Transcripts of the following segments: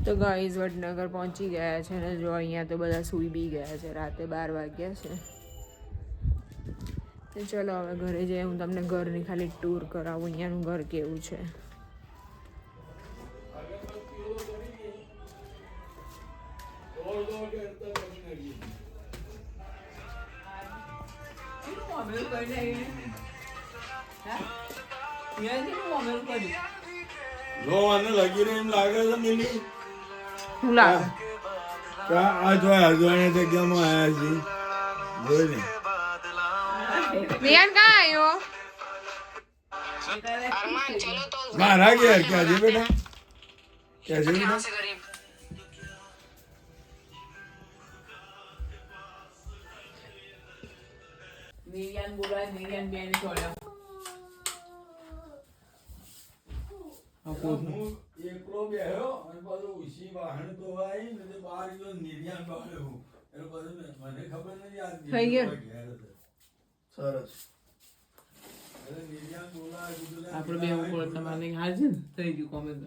તો ગાઈઝ વડનગર પહોંચી ગયા છે ને જો અહીંયા તો બધા સૂઈ બી ગયા છે, રાતે 12 વાગ્યા છે. તો ચલો હવે ઘરે જઈએ, હું તમને ઘરની ખાલી ટૂર કરાવું અહીંયાનું ઘર કેવું છે. લગી એમ લાગે છે મિલી શું લાગે આ જો અજવાણી જગ્યામાં આવ્યા છે જોઈ ને નિયાન કहाँ आयो मारा गया क्या जी बेटा कैसे बेटा નિયાન બોલાય નિયાન બેન છોડ્યા એકલો બેહ્યો અને પાછો ઉસી વાહન તો આવી ને તે બહાર ગયો નિર્યાન બાળ્યો એટલે પાછું મને ખબર નથી આ થઈ ગયો સરસ આપણે બે ઉપર તમારે હાજર થઈ ગયું કોમેન્ટ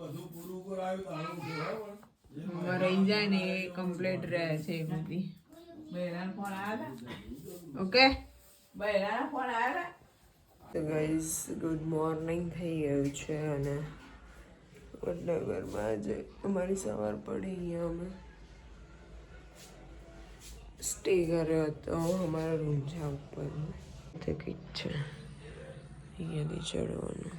બધું પૂરું કરાવ્યું રહી જાય ને એ કમ્પ્લીટ રહે છે એ બધી. બહેરાન ફોન આવ્યા ઓકે બહેરાન ફોન આવ્યા. તો ગાઈઝ ગુડ મોર્નિંગ થઈ ગયું છે અને વડનગરમાં આજે અમારી સવાર પડી. અહીંયા અમે સ્ટે કર્યો હતો. અમારા રૂમ છે ઉપર કંઈક છે અહીંયાથી ચડવાનું.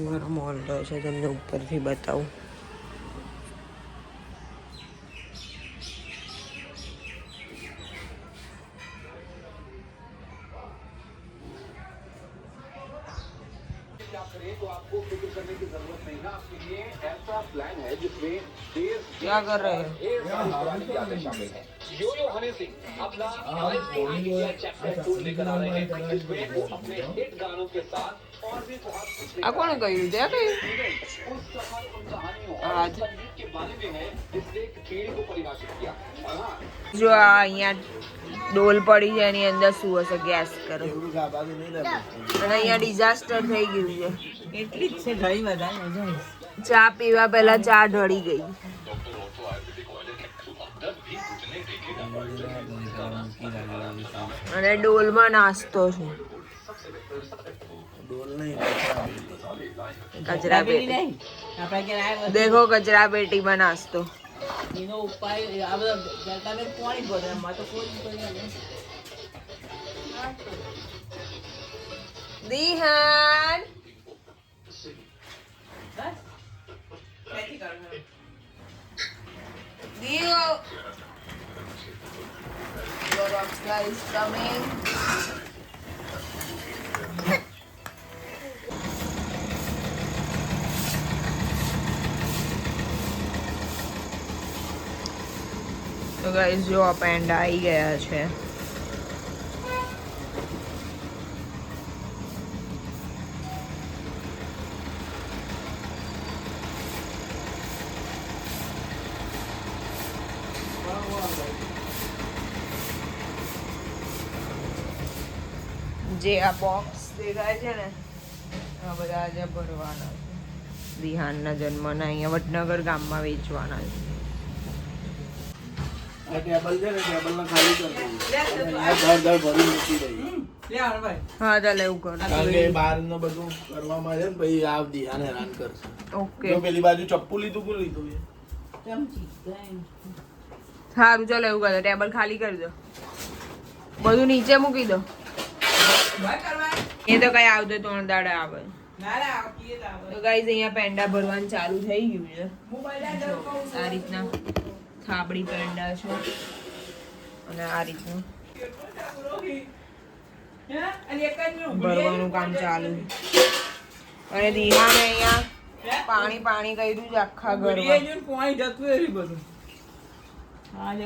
મારો મોલ્લો છે, તમને ઉપરથી બતાવું. क्या कर रहे हैं? यो हनी सिंह अपना चैप्टर 2 लेकर आ रहे हैं, जिसमें वो अपने हिट गानों के साथ और भी बहुत આ કોણે કહ્યું છે કે उस सफर उन कहानियों और आज संगीत के बारे में है जिसने एक पीढ़ी को परिभाषित किया. और हाँ, જો આ અહીંયા ડોલ પડી છે એની અંદર શું હશે ગેસ કરો. અને અહીંયા ડિઝાસ્ટર થઈ ગયું છે. એટલી જ છે ઘણી વધારે ચા પીવા પહેલા ચા ઢળી ગઈ. અને ડોલમાં નાસ્તો છે. કચરા પેટી આપણે ક્યાં દેખો, કચરા પેટીમાં નાસ્તો. એનો ઉપાય આ બધા તમે કોણી બોલે એમાં તો કોઈ દિહાન Dio. Your rockstar is coming. તો ગાઈસ જો આ પેન્ડા આવી ગયા છે. જે આ બોક્સ દેખાય છે ને આ બધા આજે ભરવાના છે. વિહાનના જન્મના અહીંયા વડનગર ગામમાં વેચવાના છે. આ ટેબલ છે ને ટેબલ ને ખાલી કરી દઈએ ઘર ઘર ભરી મૂકી દઈએ. લે આવ ભાઈ હા ચાલ એવું કર. કારણ કે બહાર નું બધું કરવામાં છે ને પછી આ ધ્યાન હેરાન કરશે. ઓકે જો પેલી બાજુ ચપ્પુ લીધું કે લીધું છે ચમચી સારું ચાલો એવું કરો. ટેબલ ખાલી કરી દો, બધું નીચે મૂકી દો. ભાઈ કરવા એ તો કઈ આવતો 3 દાડા આવે. ના ના આવતી જ આવે. તો ગાઈઝ અહીંયા પેંડા ભરવાનું ચાલુ થઈ ગયું છે. મોબાઈલ આ દઉં કહું આ રીતના થાબડી પેંડા છે અને આ રીતનું હે અને એક જ નું ભરવાનું કામ ચાલુ. અને દિહાને અહીંયા પાણી પાણી કર્યું છે આખા ઘરમાં. કોઈ જતું એ બધું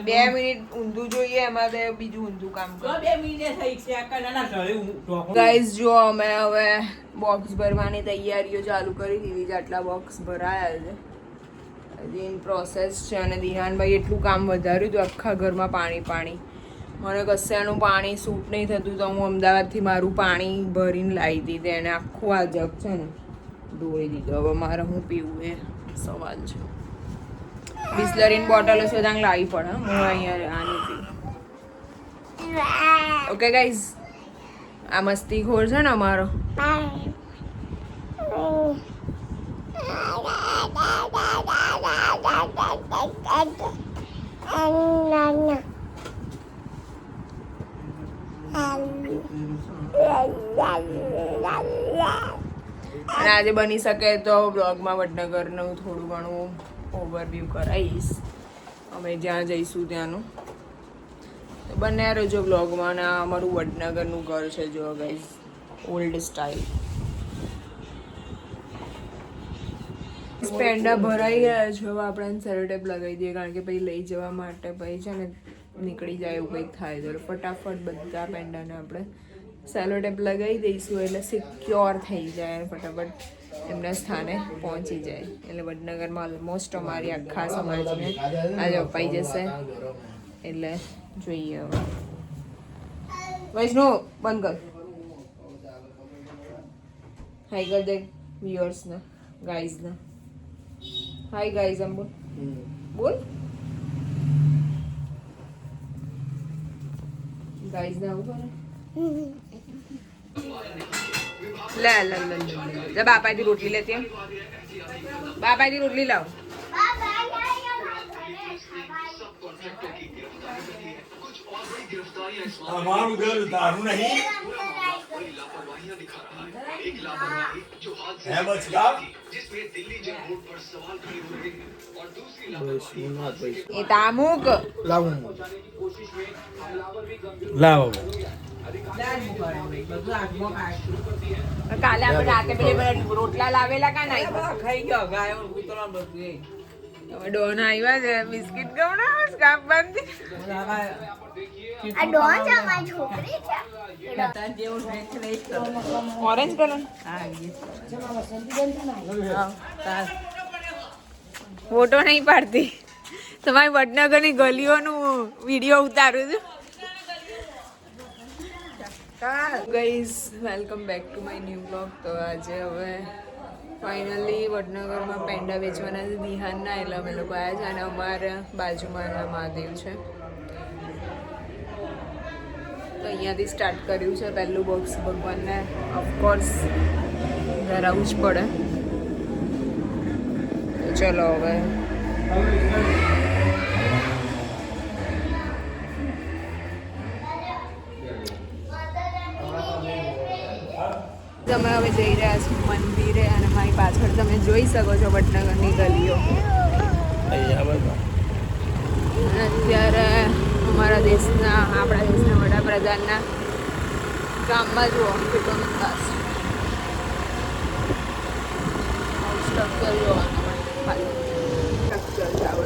2 મિનિટ ઊંધું જોઈએ એમાં તો બીજું ઊંધું કામ તો કરે. 2 મિનિટે થઈ છે આ નાના ઢળે હું ઢોકળું ગાઈઝ જો અમે હવે બોક્સ ભરવાની તૈયારીઓ ચાલુ કરી દીધી છે. આટલા બોક્સ ભરાયા છે, હજી ઇન પ્રોસેસ છે. અને દિહાનભાઈ એટલું કામ વધાર્યું હતું આખા ઘરમાં પાણી પાણી. મને કશાનું પાણી સૂટ નહીં થતું તો હું અમદાવાદથી મારું પાણી ભરીને લાવી હતી તેને આખું આ જગ છે ને ઢોળી દીધું. હવે મારે હું પીવું એ સવાલ છે. બિસ્લરીની બોટલ હશે ત્યાં લાવી પડે. હું અહીંયા આની પી. ઓકે ગાઈઝ, આ મસ્તીખોર છે ને અમારો. અને આજે બની શકે તો બ્લોગમાં વડનગરનું થોડું ઘણું ઓવરવ્યૂ કરાવીશ, અમે જ્યાં જઈશું ત્યાંનું. તો બંને રહેજો બ્લોગમાં. અને આ અમારું વડનગરનું ઘર છે જો ગાઈઝ, ઓલ્ડ સ્ટાઇલ. પેંડા ભરાઈ ગયા છે. હવે આપણે સેલોટેપ લગાવી દઈએ કારણ કે પછી લઈ જવા માટે પછી છે ને નીકળી જાય એવું કંઈક થાય તો ફટાફટ બધા પેંડાને આપણે સેલોટેપ લગાવી દઈશું એટલે સિક્યોર થઈ જાય, ફટાફટ એમના સ્થાને પહોંચી જાય. એટલે વડનગરમાં ઓલમોસ્ટ અમારી આખા સમાજને આજે અપાઈ જશે. એટલે જોઈએ હવે. વૈષ્ણુ બંધ કર. હાઈ કર દે વ્યુઅર્સને, ગાઈઝને. હાય ગાઈઝ એમ બોલ. બોલ ગાઈઝ ને આવું કરે. લે લે લે લે બાપાજી રોટલી લેતી. બાપાજી રોટલી લાવ. અમારું ઘર તારું નહીં. હે બચકા એ તામુક લાવો કાલે આપણે રાતે પેલી રોટલા લાવેલા કા નાઈ ખાઈ ગયો ગાયો કૂતરા બધું. હવે ડોન આવ્યા છે. બિસ્કિટ ગવડાવ સ્કાપ બંધ. આ ડોન છે મારી છોકરી છે. જેવું ડ્રેસ નહીં તો ઓરેન્જ કલર. ફોટો નહીં પાડતી. તમારી વડનગરની ગલીઓનું વિડીયો ઉતારું છું. Guys welcome back to my new blog. તો આજે હવે ફાઇનલી વડનગરમાં પેંડા વેચવાના છે દિહાનના. એટલે અમે લોકો આવ્યા છે અને અમારા બાજુમાં મહાદેવ છે તો અહીંયાથી સ્ટાર્ટ કર્યું છે. પહેલું બોક્સ ભગવાનને ઓફકોર્સ ધરાવવું જ પડે. તો ચલો હવે તમે હવે જઈ રહ્યા છો મંદિરે અને મારી પાછળ તમે જોઈ શકો છો વડનગરની ગલીઓ. અત્યારે અમારા દેશના આપણા દેશના વડાપ્રધાનના ગામમાં જુઓ કેટલો વિકાસ. સ્ટ્રક્ચર જોવાનું ખાલી સ્ટ્રક્ચર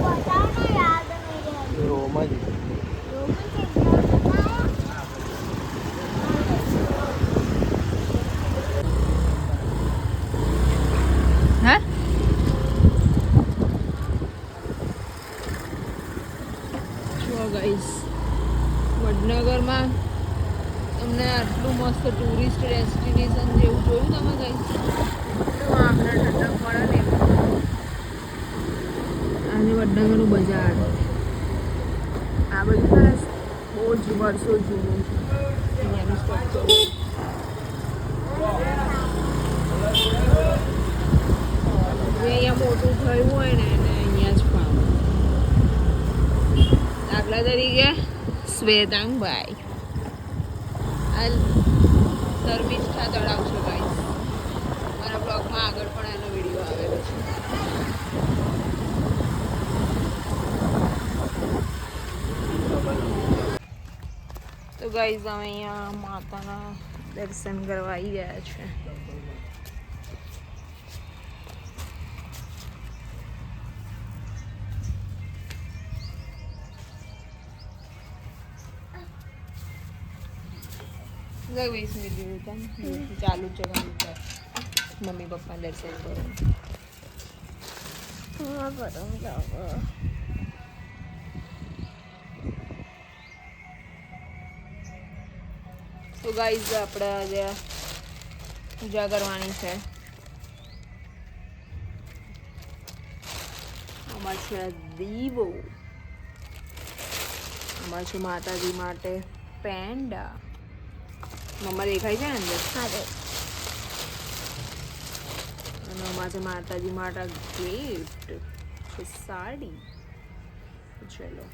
बताना याद मेरे રોમા જી હા જો ગાઈસ વડનગરમાં તમને આટલું મસ્ત ટુરિસ્ટ ડેસ્ટિનેશન જેવું જોયું તમે ગાઈસ. આપણે ઠંડક મળે ને આજે વડનગરનું બજાર. આ બધું સરસ બહુ જ વર્ષો જૂનું છે અહીંયાનું સ્ટ્રક્ચર. જે અહીંયા મોટું થયું હોય ને એને અહીંયા જ પામે. દાખલા તરીકે શ્વેતાંગભાઈ આ શર્મિષ્ઠા તળાવ છે ગાઈસ. મારા બ્લોગમાં આગળ પણ એનો વિડીયો આવેલો છે. તો ગાઈસ અમે અહીંયા માતાના દર્શન કરવા આવી ગયા છે. વીસ મિનિટ ચાલુ છે મમ્મી પપ્પા દર્શન કરો. તો ગાઈઝ આપણે આજે પૂજા કરવાની છે. આમાં છે દીવો, આમાં છે માતાજી માટે પેંડા. મમ્મા દેખાય છે ને અંદર? અને આમાં છે માતાજી માટે ગિફ્ટ છે સાડી. ચલો,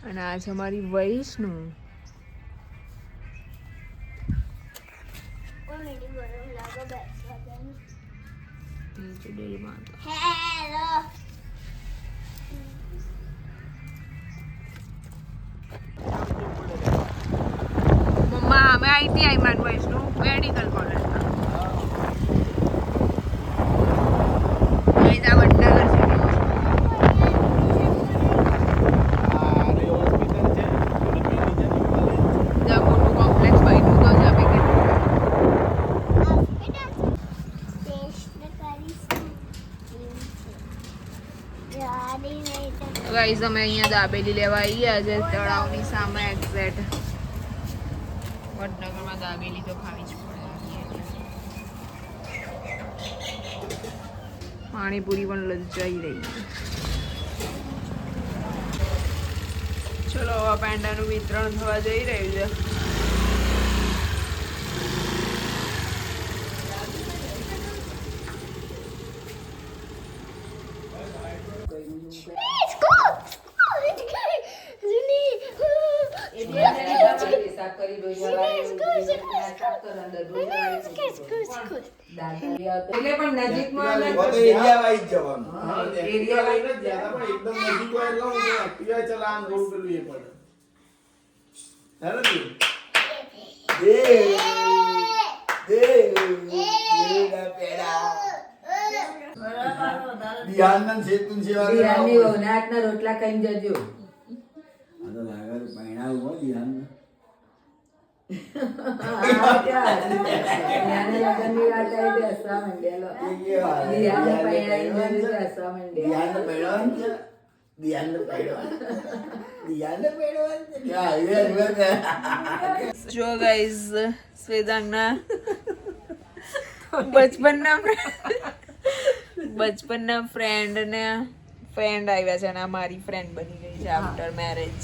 અને આ છે અમારી વૈષ્ણુ. મમ્મા અમે આવી હતી આઈમાન વૈષ્ણુ મેડિકલ કોલેજમાં. વડનગર છે. ગાઈઝ અમે અહીંયા દાબેલી લેવા આવી ગયા છે તળાવની સામે એક્ઝેક્ટ. વડનગરમાં દાબેલી તો ખાવી જ પડે. પાણીપુરી પણ લજાઈ રહી. ચલો આ પેંડાનું વિતરણ થવા જઈ રહ્યું છે. રોટલા કઈ જજો. જો ગાઈઝ સ્વેદાંગના બચપનના ફ્રેન્ડ આવ્યા છે અને આ મારી ફ્રેન્ડ બની ગઈ છે આફ્ટર મેરેજ.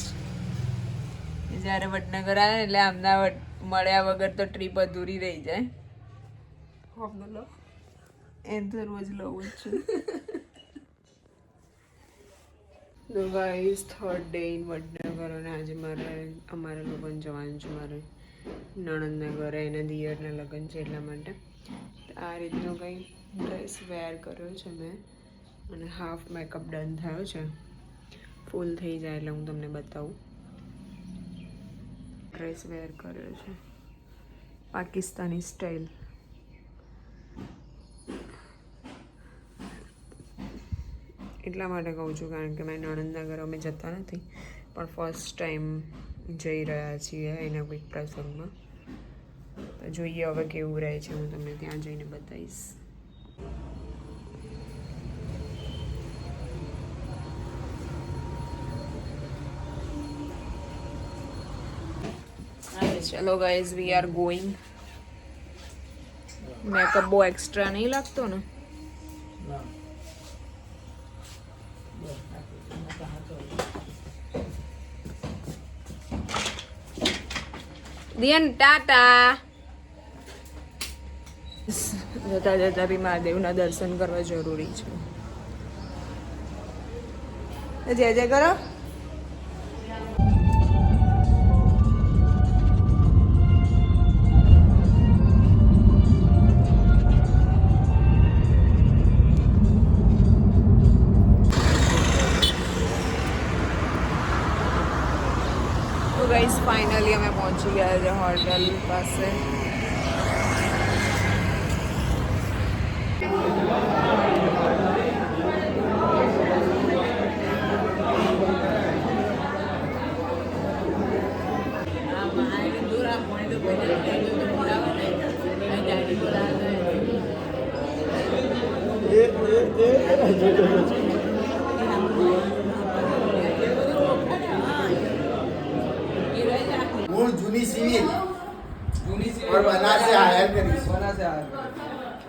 જ્યારે વડનગર આવે એટલે અમદાવાદ મળ્યા વગર તો ટ્રીપ અધૂરી રહી જાય. એમ તો રોજ લઉં જ છું. તો guys third day in Vadnagar અને આજે અમારા લોકોને જવાનું છે. મારે નણંદના ઘરે એના દિયરના લગ્ન છે એટલા માટે આ રીતનો કંઈ ડ્રેસ વેર કર્યો છે મેં અને હાફ મેકઅપ ડન થયો છે. ફૂલ થઈ જાય એટલે હું તમને બતાવું. ડ્રેસ વેર કર્યો છે પાકિસ્તાની સ્ટાઇલ. એટલા માટે કહું છું કારણ કે મેં નણંદના ઘરે અમે જતા નથી પણ ફર્સ્ટ ટાઈમ જઈ રહ્યા છીએ એના કોઈક પ્રસંગમાં. જોઈએ હવે કેવું રહે છે, હું તમને ત્યાં જઈને બતાવીશ. ચલો guys we are going. Makeup બહુ એક્સ્ટ્રા નહીં લાગતો ને? દિયન ટાટા. જતા જતા બી મહાદેવના દર્શન કરવા જરૂરી છે. જય જય કરો. ગાઈસ ફાઇનલી અમે પહોંચી ગયા છે હોટેલ પાસે. से हायर करीश बना से हायर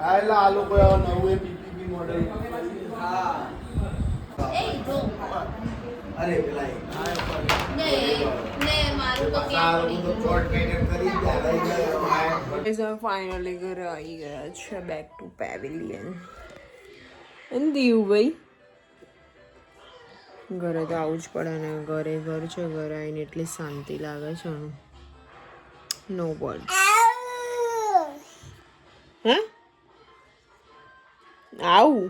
આ એટલે આ લોકો આવા નવું એ પીપીપી મોડેલ हाँ અરે પેલા ફાઇનલી ઘરે આવી ગયા છે બેક ટુ પેવિલિયન અને દીવભાઈ ઘરે તો આવું જ પડે ને ઘરે ઘર છે ઘરે આવીને એટલી શાંતિ લાગે છે નો વર્ડ હે આવું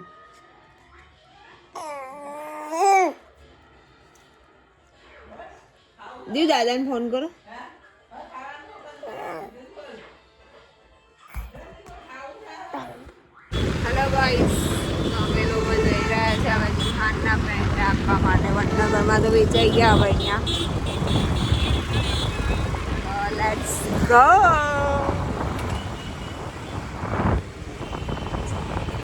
દીવ દાદાને ફોન કરો હેલો ગાઈસ અમે લોકો જઈ રહ્યા છે હવે જીહાનના પેન્ટ આપવા માટે વડનગરમાં તો વેચાઈ ગયા હવે અહીંયા લેટ્સ ગો